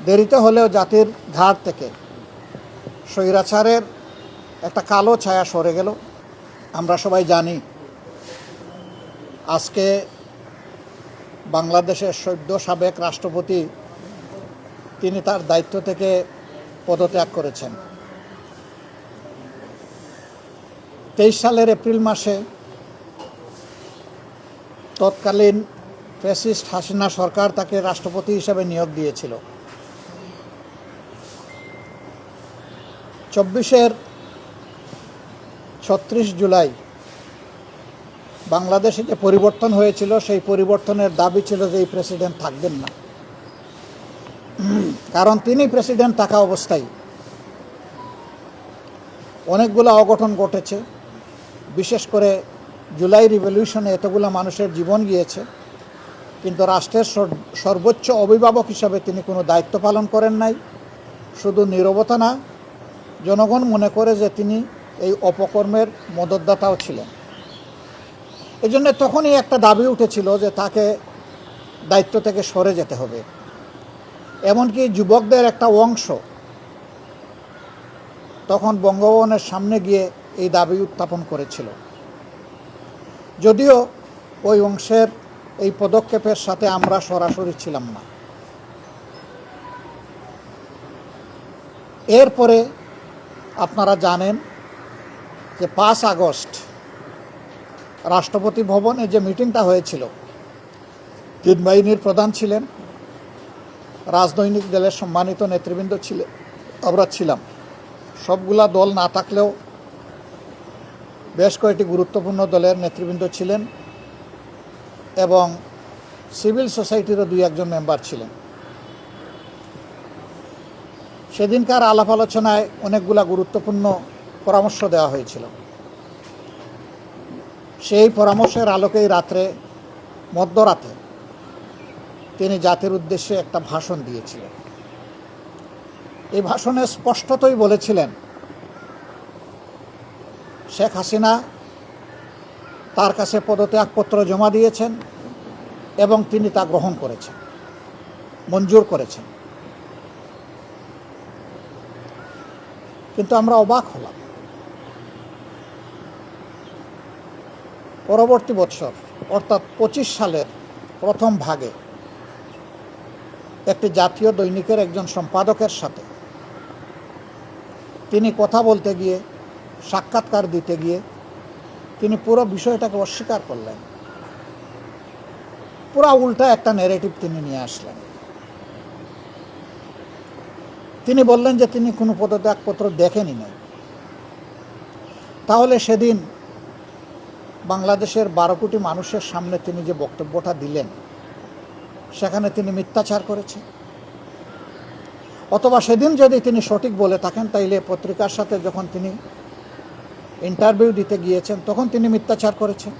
দেরিতে হলেও জাতির ঘাট থেকে স্বৈরাচারের একটা কালো ছায়া সরে গেল। আমরা সবাই জানি আজকে বাংলাদেশের সদ্য সাবেক রাষ্ট্রপতি তিনি তার দায়িত্ব থেকে পদত্যাগ করেছেন। 23 সালের এপ্রিল মাসে তৎকালীন ফ্যাসিস্ট হাসিনা সরকার তাকে রাষ্ট্রপতি হিসেবে নিয়োগ দিয়েছিল। 36 জুলাই বাংলাদেশে যে পরিবর্তন হয়েছিল সেই পরিবর্তনের দাবি ছিল যে এই প্রেসিডেন্ট থাকবেন না, কারণ তিনি প্রেসিডেন্ট থাকা অবস্থায় অনেকগুলো অঘটন ঘটেছে। বিশেষ করে জুলাই রিভলিউশনে এতগুলো মানুষের জীবন গিয়েছে, কিন্তু রাষ্ট্রের সর্বোচ্চ অভিভাবক হিসাবে তিনি কোনো দায়িত্ব পালন করেন নাই। শুধু নীরবতা না, জনগণ মনে করে যে তিনি এই অপকর্মের মদতদাতাও ছিলেন। এই জন্য তখনই একটা দাবি উঠেছিল যে তাকে দায়িত্ব থেকে সরে যেতে হবে। এমনকি যুবকদের একটা অংশ তখন বঙ্গভবনের সামনে গিয়ে এই দাবি উত্থাপন করেছিল। যদিও ওই অংশের এই পদক্ষেপের সাথে আমরা সরাসরি ছিলাম না। এরপরে আপনারা জানেন যে 5 আগস্ট রাষ্ট্রপতি ভবনে যে মিটিংটা হয়েছিল, 3 বাহিনীর প্রধান ছিলেন, রাজনৈতিক দলের সম্মানিত নেতৃবৃন্দ ছিলেন, আমরা ছিলাম। সবগুলা দল না থাকলেও বেশ কয়েকটি গুরুত্বপূর্ণ দলের নেতৃবৃন্দ ছিলেন এবং সিভিল সোসাইটিরও 2-1 মেম্বার ছিলেন। সেদিনকার আলাপ আলোচনায় অনেকগুলা গুরুত্বপূর্ণ পরামর্শ দেওয়া হয়েছিল। সেই পরামর্শের আলোকেই মধ্যরাতে তিনি জাতির উদ্দেশ্যে একটা ভাষণ দিয়েছিলেন। এই ভাষণে স্পষ্টতই বলেছিলেন শেখ হাসিনা তার কাছে পদত্যাগপত্র জমা দিয়েছেন এবং তিনি তা গ্রহণ করেছেন, মঞ্জুর করেছেন। কিন্তু আমরা অবাক হলাম। পরবর্তী বছর অর্থাৎ 25 সালের প্রথম ভাগে একটি জাতীয় দৈনিকের একজন সম্পাদকের সাথে তিনি কথা বলতে গিয়ে, সাক্ষাৎকার দিতে গিয়ে তিনি পুরো বিষয়টাকে অস্বীকার করলেন। পুরো উল্টা একটা ন্যারেটিভ তিনি নিয়ে আসলেন। তিনি বললেন যে তিনি কোনো পদত্যাগপত্র দেখেনি নাই। তাহলে সেদিন বাংলাদেশের 12 কোটি মানুষের সামনে তিনি যে বক্তব্যটা দিলেন সেখানে তিনি মিথ্যাচার করেছেন, অথবা সেদিন যদি তিনি সঠিক বলে থাকেন তাইলে পত্রিকার সাথে যখন তিনি ইন্টারভিউ দিতে গিয়েছেন তখন তিনি মিথ্যাচার করেছেন।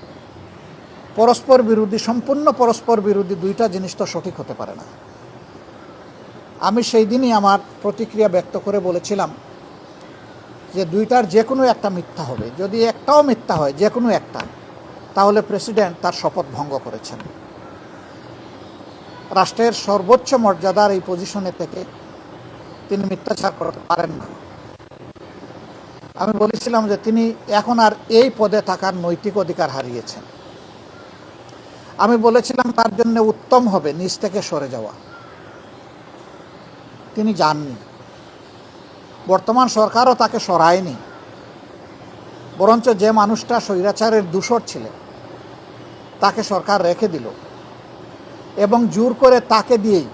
পরস্পর বিরোধী, সম্পূর্ণ পরস্পর বিরোধী দুইটা জিনিস তো সঠিক হতে পারে না। আমি সেই দিনই আমার প্রতিক্রিয়া ব্যক্ত করে বলেছিলাম যে দুইটার যে কোনো একটা মিথ্যা হবে। যদি একটাও মিথ্যা হয়, যে কোনো একটা, তাহলে প্রেসিডেন্ট তার শপথ ভঙ্গ করেছেন। রাষ্ট্রের সর্বোচ্চ মর্যাদার এই পজিশনে থেকে তিনি মিথ্যাচার করতে পারেন না। আমি বলেছিলাম যে তিনি এখন আর এই পদে থাকার নৈতিক অধিকার হারিয়েছেন। আমি বলেছিলাম তার জন্য উত্তম হবে নিজ থেকে সরে যাওয়া। তিনি যাননি, বর্তমান সরকারও তাকে সরায়নি, বরঞ্চ যে মানুষটা স্বৈরাচারের দূষর ছিলেন তাকে সরকার রেখে দিল এবং জোর করে তাকে দিয়েই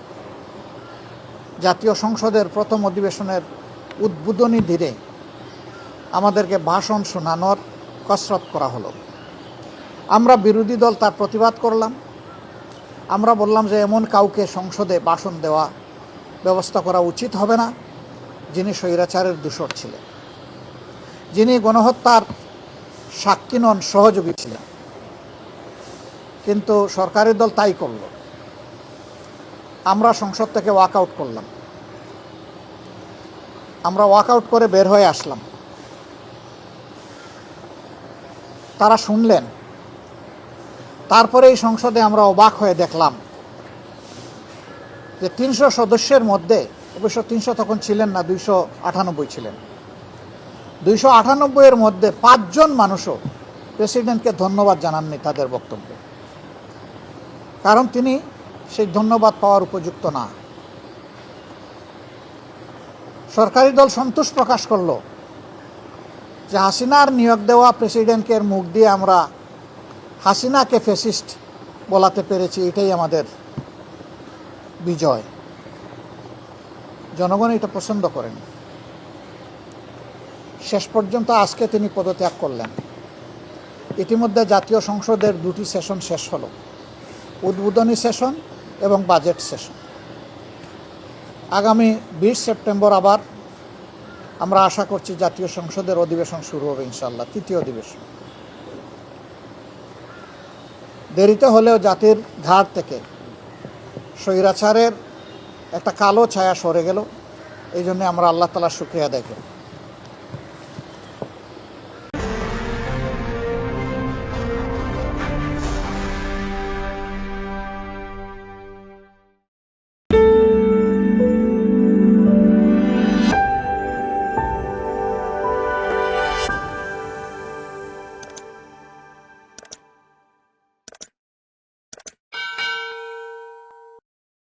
জাতীয় সংসদের প্রথম অধিবেশনের উদ্বোধনী দিনে আমাদেরকে ভাষণ শোনানোর কসরত করা হলো। আমরা বিরোধী দল তার প্রতিবাদ করলাম। আমরা বললাম যে এমন কাউকে সংসদে ভাষণ দেওয়া ব্যবস্থা করা উচিত হবে না যিনি স্বৈরাচারের দূষর ছিলেন, যিনি গণহত্যার সাক্ষী নন, সহযোগী ছিলেন। কিন্তু সরকারি দল তাই করল। আমরা সংসদ থেকে ওয়াকআউট করলাম। আমরা ওয়াকআউট করে বের হয়ে আসলাম। তারা শুনলেন। তারপরে এই সংসদে আমরা অবাক হয়ে দেখলাম যে 300 সদস্যের মধ্যে অবশ্য 300 তখন ছিলেন না, 298 ছিলেন। 298-এর মধ্যে 5 জন মানুষও প্রেসিডেন্টকে ধন্যবাদ জানাননি তাদের বক্তব্যে, কারণ তিনি সেই ধন্যবাদ পাওয়ার উপযুক্ত না। সরকারি দল সন্তোষ প্রকাশ করল যে হাসিনার নিয়োগ দেওয়া প্রেসিডেন্টের মুখ দিয়ে আমরা হাসিনাকে ফ্যাসিস্ট বলাতে পেরেছি, এটাই আমাদের বিজয়। জনগণ এটা পছন্দ করেন। শেষ পর্যন্ত আজকে তিনি পদত্যাগ করলেন। ইতিমধ্যে জাতীয় সংসদের 2টি সেশন শেষ হলো, উদ্বোধনী সেশন এবং বাজেট সেশন। আগামী 20 সেপ্টেম্বর আবার আমরা আশা করছি জাতীয় সংসদের অধিবেশন শুরু হবে ইনশাআল্লাহ, 3য় অধিবেশন। দেরিতে হলেও জাতির ঘাড় থেকে স্বৈরাচারের একটা কালো ছায়া সরে গেল। এই জন্য আমরা আল্লাহ তাআলার শুকরিয়া আদায় করি।